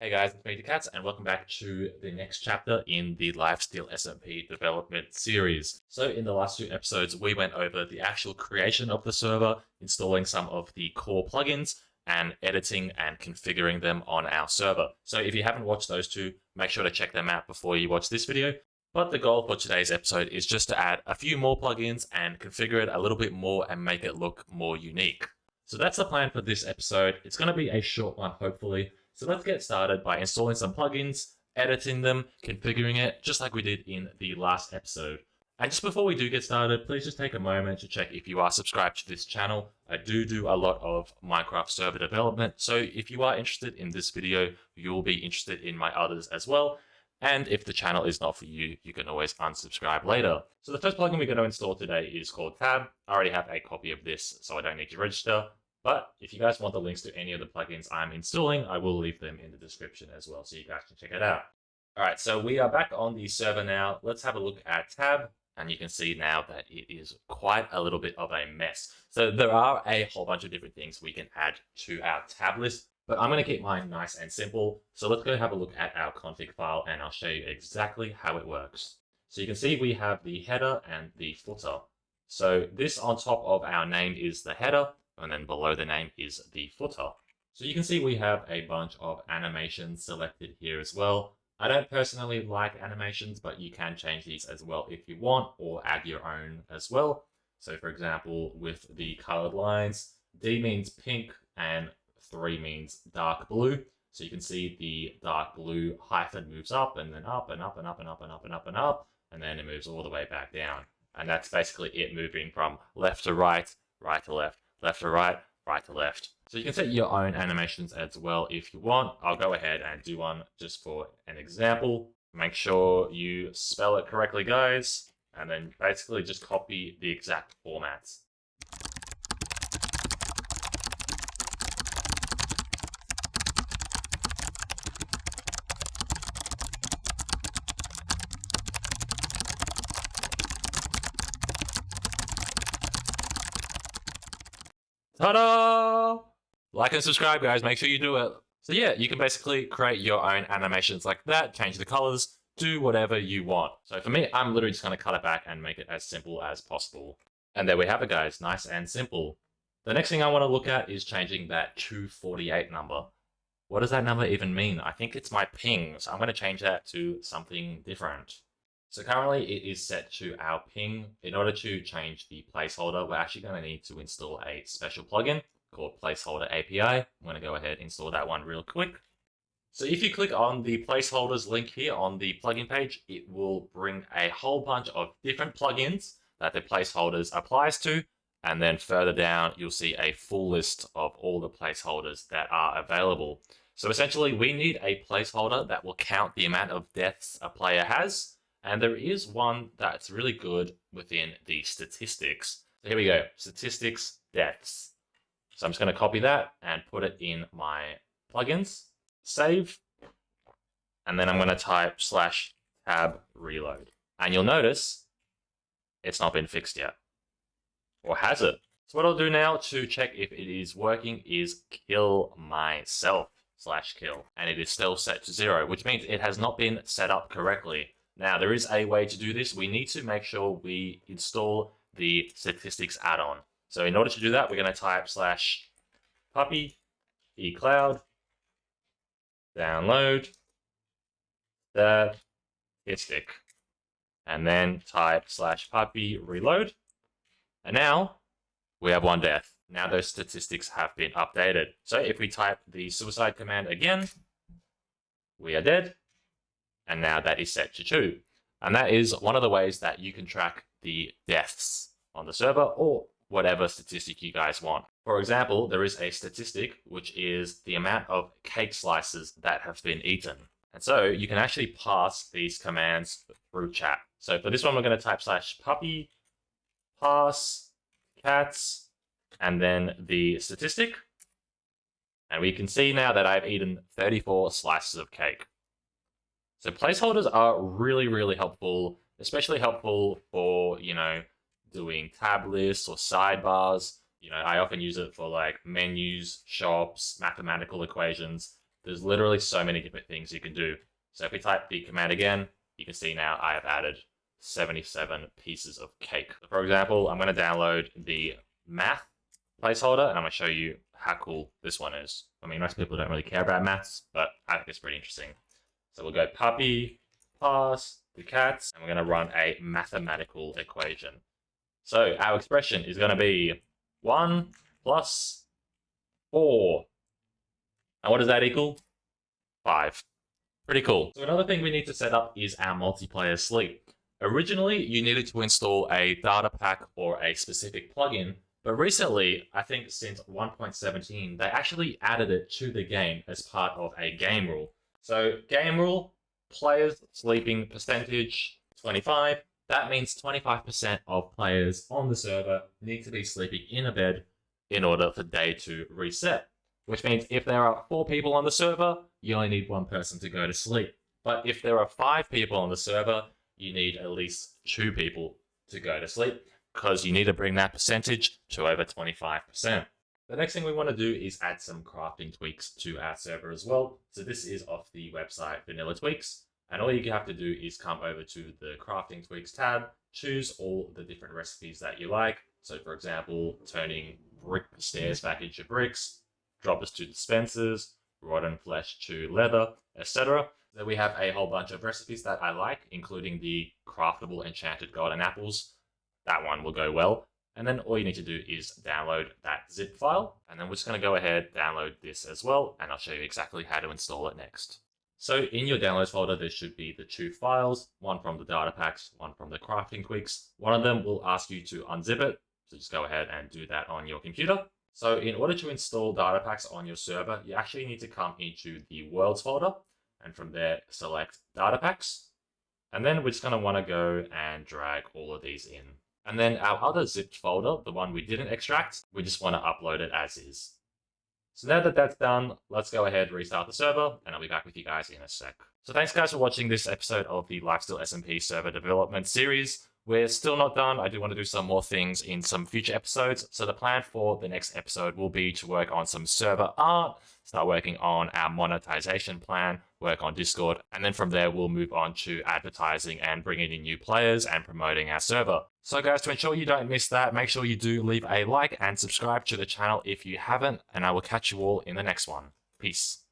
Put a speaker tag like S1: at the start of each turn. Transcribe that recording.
S1: Hey guys, it's me, the Cats, and welcome back to the next chapter in the Lifesteal-Smp development series. So in the last two episodes, we went over the actual creation of the server, installing some of the core plugins, and editing and configuring them on our server. So if you haven't watched those two, make sure to check them out before you watch this video. But the goal for today's episode is just to add a few more plugins and configure it a little bit more and make it look more unique. So that's the plan for this episode. It's going to be a short one, hopefully. So let's get started by installing some plugins, editing them, configuring it, just like we did in the last episode. And just before we do get started, please just take a moment to check if you are subscribed to this channel. I do a lot of Minecraft server development, so if you are interested in this video, you'll be interested in my others as well. And if the channel is not for you, you can always unsubscribe later. So the first plugin we're going to install today is called Tab. I already have a copy of this, so I don't need to register. But if you guys want the links to any of the plugins I'm installing, I will leave them in the description as well, so you guys can check it out. All right, so we are back on the server now. Let's have a look at Tab, and you can see now that it is quite a little bit of a mess. So there are a whole bunch of different things we can add to our tab list, but I'm going to keep mine nice and simple. So let's go have a look at our config file, and I'll show you exactly how it works. So you can see we have the header and the footer. So this on top of our name is the header, and then below the name is the footer. So you can see we have a bunch of animations selected here as well. I don't personally like animations, but you can change these as well if you want, or add your own as well. So for example, with the colored lines, D means pink and 3 means dark blue. So you can see the dark blue hyphen moves up and then up and up and up and up and up and up and up, and then it moves all the way back down. And that's basically it, moving from left to right, right to left, left to right, right to left. So you can set your own animations as well if you want. I'll go ahead and do one just for an example. Make sure you spell it correctly, guys, and then basically just copy the exact formats. Ta-da! Like and subscribe, guys. Make sure you do it. So yeah, you can basically create your own animations like that, change the colors, do whatever you want. So for me, I'm literally just going to cut it back and make it as simple as possible. And there we have it, guys. Nice and simple. The next thing I want to look at is changing that 248 number. What does that number even mean? I think it's my ping, so I'm going to change that to something different. So currently it is set to our ping. In order to change the placeholder, we're actually going to need to install a special plugin called Placeholder API. I'm going to go ahead and install that one real quick. So if you click on the placeholders link here on the plugin page, it will bring a whole bunch of different plugins that the placeholders applies to. And then further down, you'll see a full list of all the placeholders that are available. So essentially, we need a placeholder that will count the amount of deaths a player has. And there is one that's really good within the statistics. So here we go, statistics, deaths. So I'm just going to copy that and put it in my plugins, save, and then I'm going to type /tab reload. And you'll notice it's not been fixed yet. Or has it? So what I'll do now to check if it is working is kill myself /kill. And it is still set to 0, which means it has not been set up correctly. Now, there is a way to do this. We need to make sure we install the statistics add-on. So in order to do that, we're going to type /puppy eCloud download statistic, and then type /puppy reload. And now we have 1 death. Now those statistics have been updated. So if we type the suicide command again, we are dead. And now that is set to 2. And that is one of the ways that you can track the deaths on the server, or whatever statistic you guys want. For example, there is a statistic which is the amount of cake slices that have been eaten. And so you can actually pass these commands through chat. So for this one, we're going to type /puppy pass cats and then the statistic. And we can see now that I've eaten 34 slices of cake. So placeholders are really helpful, especially helpful for, doing tab lists or sidebars. I often use it for like menus, shops, mathematical equations. There's literally so many different things you can do. So if we type the command again, you can see now I have added 77 pieces of cake. So for example, I'm going to download the math placeholder, and I'm going to show you how cool this one is. I mean, most people don't really care about maths, but I think it's pretty interesting. So we'll go puppy, pass, the cats, and we're going to run a mathematical equation. So our expression is going to be 1 plus 4. And what does that equal? 5. Pretty cool. So another thing we need to set up is our multiplayer sleep. Originally, you needed to install a data pack or a specific plugin, but recently, I think since 1.17, they actually added it to the game as part of a game rule. So game rule, players sleeping percentage 25. That means 25% of players on the server need to be sleeping in a bed in order for day to reset. Which means if there are 4 people on the server, you only need 1 person to go to sleep. But if there are 5 people on the server, you need at least 2 people to go to sleep, because you need to bring that percentage to over 25%. The next thing we want to do is add some crafting tweaks to our server as well. So this is off the website VanillaTweaks, and all you have to do is come over to the crafting tweaks tab, choose all the different recipes that you like. So for example, turning brick stairs back into bricks, droppers to dispensers, rotten flesh to leather, etc. Then we have a whole bunch of recipes that I like, including the craftable enchanted golden apples. That one will go well. And then all you need to do is download that zip file. And then we're just going to go ahead, download this as well, and I'll show you exactly how to install it next. So in your downloads folder, there should be the 2 files, one from the data packs, one from the crafting tweaks. One of them will ask you to unzip it. So just go ahead and do that on your computer. So in order to install data packs on your server, you actually need to come into the worlds folder, and from there select data packs. And then we're just going to want to go and drag all of these in. And then our other zipped folder, the one we didn't extract, we just want to upload it as is. So now that that's done, let's go ahead, restart the server, and I'll be back with you guys in a sec. So thanks guys for watching this episode of the Lifesteal-Smp server development series. We're still not done. I do want to do some more things in some future episodes. So the plan for the next episode will be to work on some server art, start working on our monetization plan, work on Discord, and then from there we'll move on to advertising and bringing in new players and promoting our server. So guys, to ensure you don't miss that, make sure you do leave a like and subscribe to the channel if you haven't, and I will catch you all in the next one. Peace.